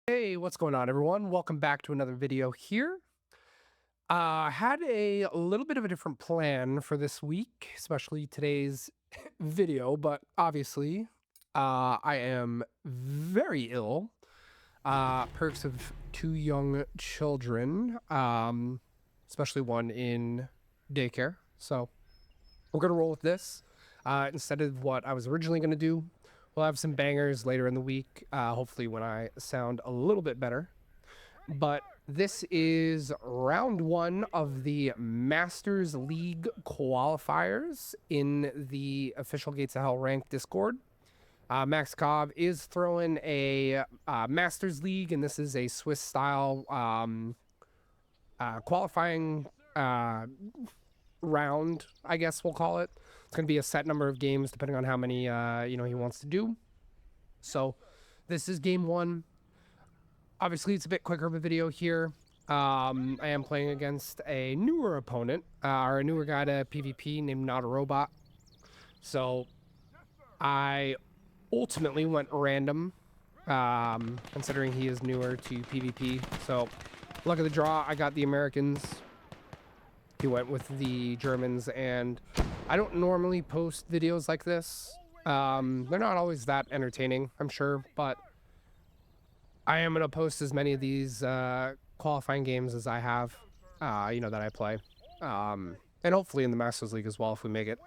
Hey, what's going on, everyone? Welcome back to another video here. Had a little bit of a different plan for this week, especially today's video, but obviously, I am very ill. Perks of two young children, especially one in daycare. So we're gonna roll with this instead of what I was originally gonna do. We'll have some bangers later in the week, hopefully when I sound a little bit better. But this is round one of the Masters League qualifiers in the official Gates of Hell ranked Discord. Max Cobb is throwing a Masters League, and this is a Swiss style qualifying round, I guess we'll call it. It's going to be a set number of games depending on how many he wants to do. So this is game one. Obviously, it's a bit quicker of a video here. I am playing against a newer opponent, or a newer guy to PvP named Not a Robot. So I ultimately went random, considering he is newer to PvP. So luck of the draw, I got the Americans. He went with the Germans, and I don't normally post videos like this. They're not always that entertaining, I'm sure, but I am going to post as many of these qualifying games as I have, that I play. And hopefully in the Masters League as well if we make it.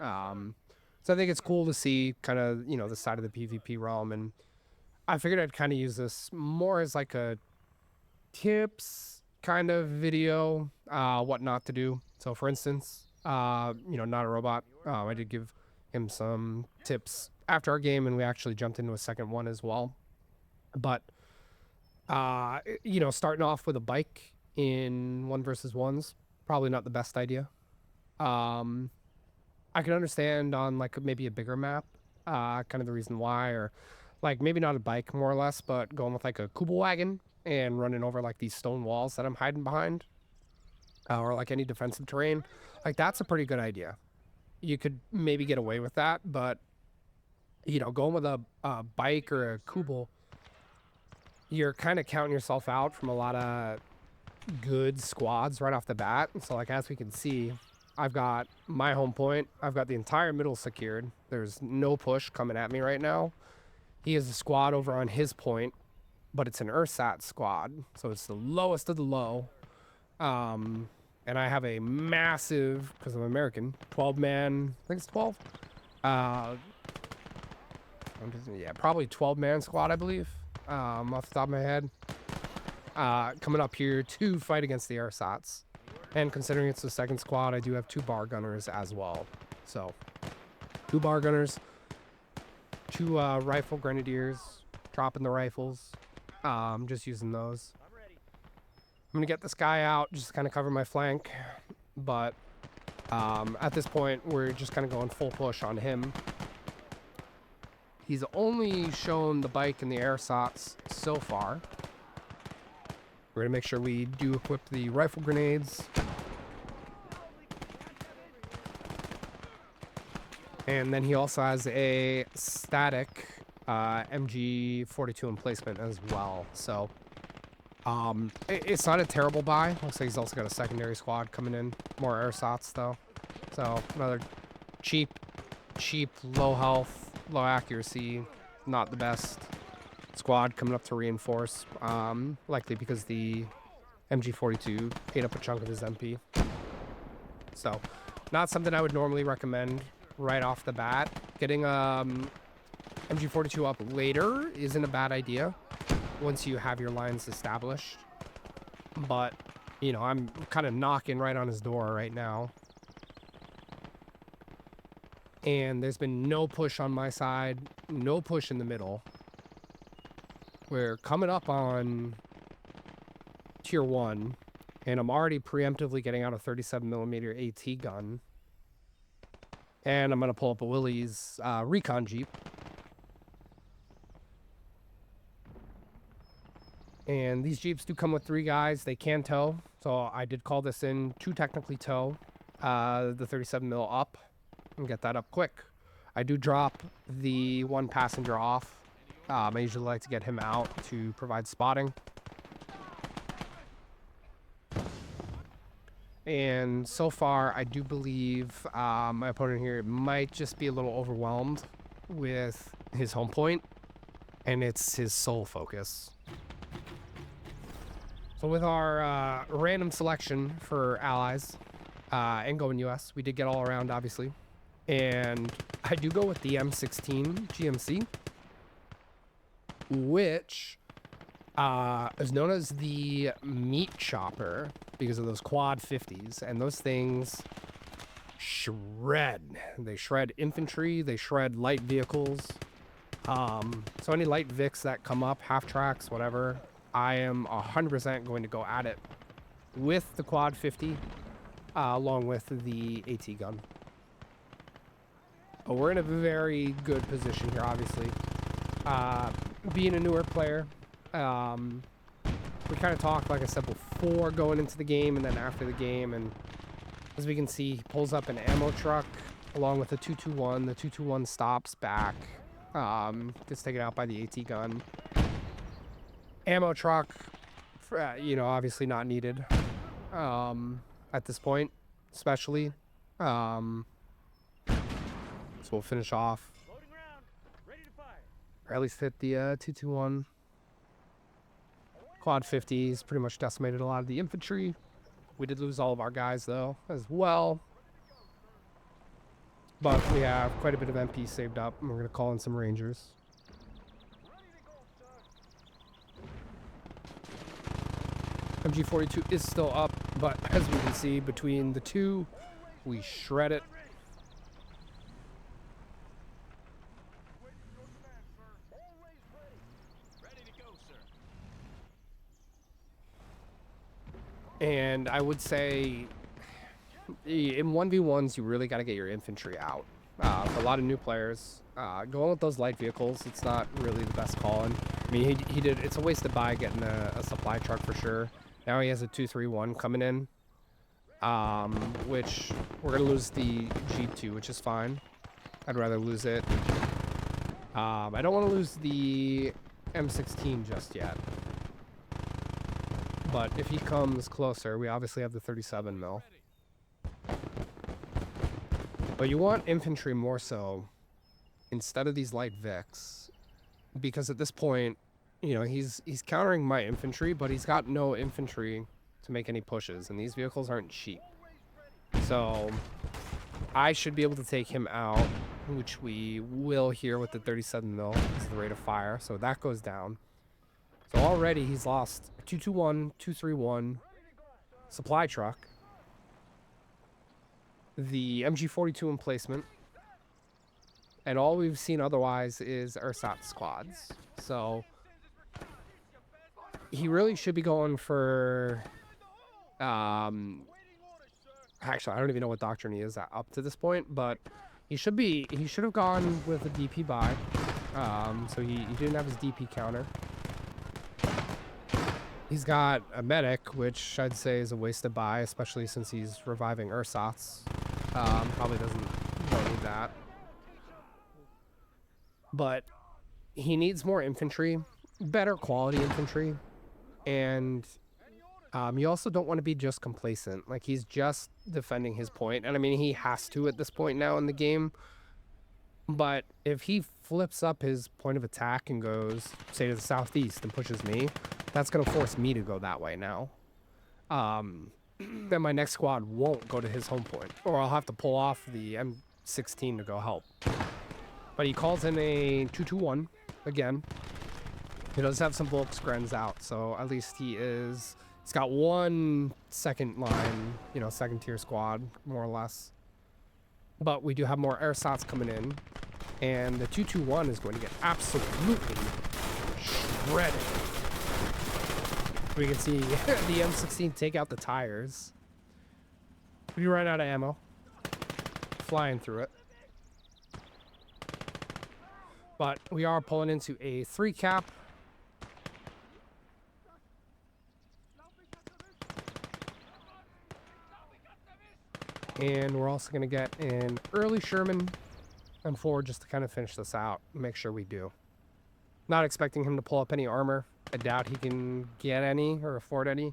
So I think it's cool to see kind of, the side of the PvP realm. And I figured I'd kind of use this more as like a tips kind of video, what not to do. So for instance, Not a Robot. I did give him some tips after our game, and we actually jumped into a second one as well. But starting off with a bike in 1v1's probably not the best idea. I can understand on like maybe a bigger map, kind of the reason why, or like maybe not a bike more or less, but going with like a Kubel wagon and running over like these stone walls that I'm hiding behind, or like any defensive terrain. Like that's a pretty good idea. You could maybe get away with that, but going with a bike or a Kubel, you're kind of counting yourself out from a lot of good squads right off the bat. So like, as we can see, I've got my home point. I've got the entire middle secured. There's no push coming at me right now. He has a squad over on his point, but it's an ersat squad. So it's the lowest of the low. And I have a massive, because I'm American, 12-man, I think it's 12. Probably 12-man squad, I believe. Off the top of my head, coming up here to fight against the ersats. And considering it's the second squad, I do have 2 bar gunners as well. So 2 bar gunners, 2 rifle grenadiers, dropping the rifles, just using those. I'm gonna get this guy out, just kind of cover my flank, but at this point we're just kind of going full push on him. He's only shown the bike and the ersats so far. We're going to make sure we do equip the rifle grenades. And then he also has a static MG42 emplacement as well. So it's not a terrible buy. Looks like he's also got a secondary squad coming in. More ersats though. So another cheap, low health, low accuracy, not the best squad coming up to reinforce, likely because the MG42 ate up a chunk of his MP. So not something I would normally recommend right off the bat. Getting MG42 up later isn't a bad idea once you have your lines established, but I'm kind of knocking right on his door right now. And there's been no push on my side, no push in the middle. We're coming up on tier 1, and I'm already preemptively getting out a 37mm AT gun. And I'm going to pull up a Willys recon Jeep. And these Jeeps do come with 3 guys. They can tow, so I did call this in to technically tow the 37mm up and get that up quick. I do drop the 1 passenger off I usually like to get him out to provide spotting. And so far, I do believe my opponent here might just be a little overwhelmed with his home point, and it's his sole focus. So with our random selection for allies and going US, we did get all around, obviously. And I do go with the M16 GMC, which is known as the meat chopper because of those quad 50s, and those things shred. They shred infantry, they shred light vehicles. So any light Vics that come up, half tracks, whatever, I am 100% going to go at it with the quad 50 along with the AT gun. We're in a very good position here, obviously. Being a newer player, we kind of talked, like I said before, going into the game and then after the game, and as we can see, he pulls up an ammo truck along with the 221. The 221 stops back, gets taken out by the AT gun. Ammo truck, you know, obviously not needed at this point, especially. So we'll finish off, or at least hit the 221. Quad 50s pretty much decimated a lot of the infantry. We did lose all of our guys, though, as well. But we have quite a bit of MP saved up, and we're going to call in some Rangers. MG42 is still up, but as we can see, between the two, we shred it. And I would say in 1v1s, you really got to get your infantry out. For a lot of new players, going with those light vehicles, it's not really the best calling. I mean, he did. It's a waste of buy getting a supply truck for sure. Now he has a 231 coming in, which we're going to lose the G2, which is fine. I'd rather lose it. I don't want to lose the M16 just yet. But if he comes closer, we obviously have the 37 mil. But you want infantry more so instead of these light Vics, because at this point, you know, he's countering my infantry, but he's got no infantry to make any pushes, and these vehicles aren't cheap. So I should be able to take him out, which we will here with the 37 mil is the rate of fire. So that goes down. So already he's lost 221, 231, supply truck, the MG42 emplacement, and all we've seen otherwise is ersatz squads. So he really should be going for, actually, I don't even know what doctrine he is at up to this point, but he should have gone with a DP buy. So he didn't have his DP counter. He's got a medic, which I'd say is a wasted buy, especially since he's reviving ersatz. Probably don't need that. But he needs more infantry, better quality infantry, and you also don't want to be just complacent. Like, he's just defending his point, and I mean, he has to at this point now in the game. But if he flips up his point of attack and goes, say, to the southeast and pushes me, that's going to force me to go that way now. Then my next squad won't go to his home point, or I'll have to pull off the M16 to go help. But he calls in a 221 again. He does have some Volksgrens out, so at least he's got one second line, you know, second tier squad, more or less. But we do have more ersatz coming in, and the 221 is going to get absolutely shredded. We can see the M16 take out the tires. We run out of ammo. Flying through it. But we are pulling into a 3 cap. And we're also going to get an early Sherman and 4 just to kind of finish this out and make sure we do. Not expecting him to pull up any armor. I doubt he can get any or afford any.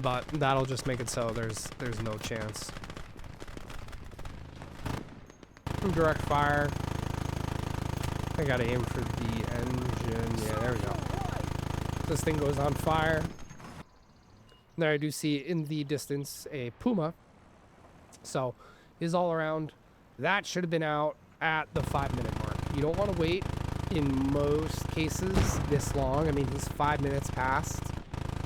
But that'll just make it so there's no chance. Direct fire. I gotta aim for the engine. Yeah, there we go. This thing goes on fire. There I do see in the distance a Puma. So he's all around. That should have been out at the 5-minute mark. You don't want to wait in most cases this long. I mean, he's 5 minutes past.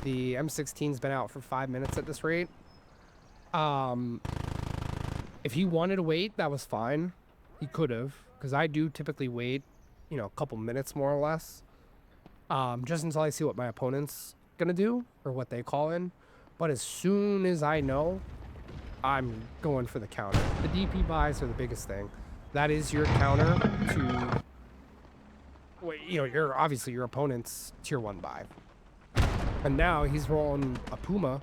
The M16's been out for 5 minutes at this rate. If he wanted to wait, that was fine. He could have, because I do typically wait, you know, a couple minutes more or less, just until I see what my opponent's gonna do or what they call in. But as soon as I know, I'm going for the counter. The DP buys are the biggest thing. That is your counter to, you know, your obviously your opponent's tier 1 buy. And now he's rolling a Puma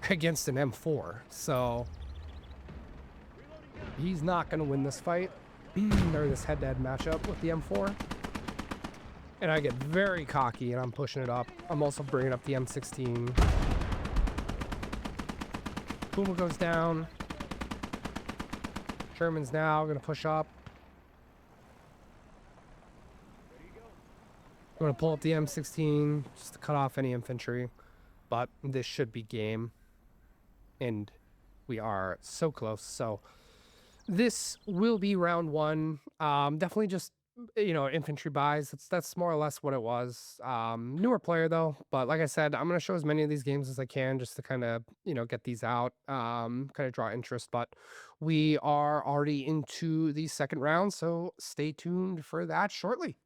against an M4, so he's not going to win this fight or this head-to-head matchup with the M4. And I get very cocky and I'm pushing it up. I'm also bringing up the M16. Puma goes down. Sherman's now going to push up. I'm going to pull up the M16 just to cut off any infantry. But this should be game. And we are so close. So this will be round 1. Definitely just, you know, infantry buys. That's more or less what it was. Newer player though, but like I said, I'm gonna show as many of these games as I can just to kind of, you know, get these out, kind of draw interest. But we are already into the second round, so stay tuned for that shortly.